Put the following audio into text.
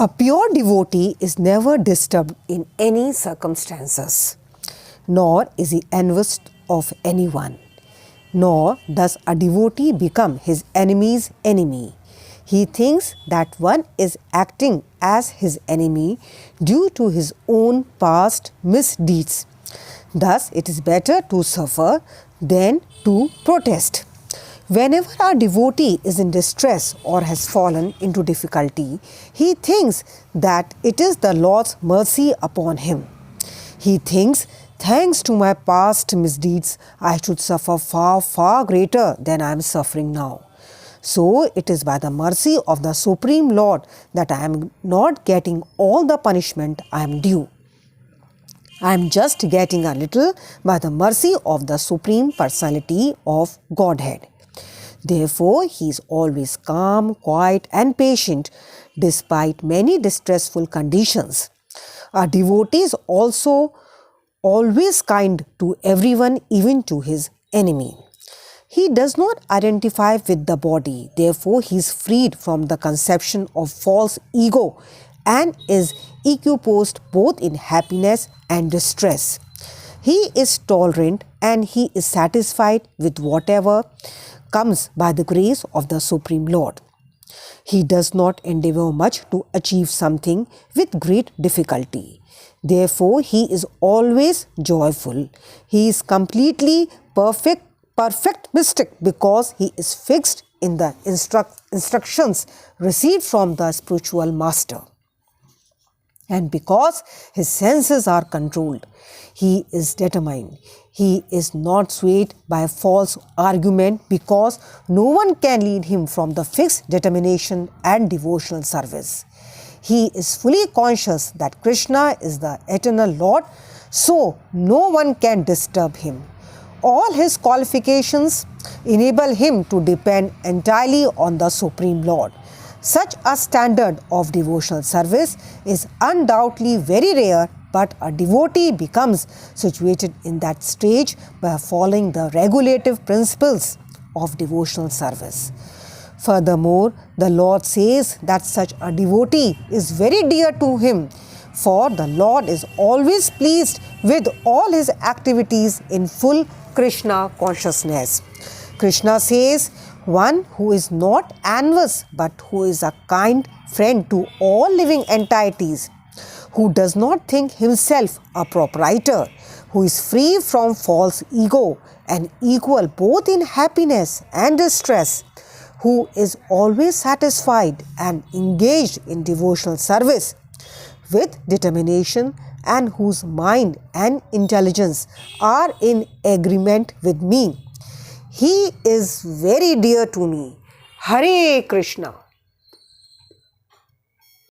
A pure devotee is never disturbed in any circumstances, nor is he envious of anyone, nor does a devotee become his enemy's enemy. He thinks that one is acting as his enemy due to his own past misdeeds. Thus, it is better to suffer than to protest. Whenever a devotee is in distress or has fallen into difficulty, he thinks that it is the Lord's mercy upon him. He thinks, thanks to my past misdeeds, I should suffer far, far greater than I am suffering now. So it is by the mercy of the Supreme Lord that I am not getting all the punishment I am due. I am just getting a little by the mercy of the Supreme Personality of Godhead. Therefore, he is always calm, quiet and patient despite many distressful conditions. A devotee is also always kind to everyone, even to his enemy. He does not identify with the body, therefore he is freed from the conception of false ego and is equiposed both in happiness and distress. He is tolerant and he is satisfied with whatever comes by the grace of the Supreme Lord. He does not endeavor much to achieve something with great difficulty. Therefore, he is always joyful. He is completely perfect mystic because he is fixed in the instructions received from the spiritual master. And because his senses are controlled, he is determined. He is not swayed by false argument because no one can lead him from the fixed determination and devotional service. He is fully conscious that Krishna is the eternal Lord, so no one can disturb him. All his qualifications enable him to depend entirely on the Supreme Lord. Such a standard of devotional service is undoubtedly very rare, but a devotee becomes situated in that stage by following the regulative principles of devotional service. Furthermore, the Lord says that such a devotee is very dear to him, for the Lord is always pleased with all his activities in full Krishna consciousness. Krishna says, one who is not envious but who is a kind friend to all living entities, who does not think himself a proprietor, who is free from false ego and equal both in happiness and distress, who is always satisfied and engaged in devotional service with determination and whose mind and intelligence are in agreement with me. He is very dear to me. Hare Krishna.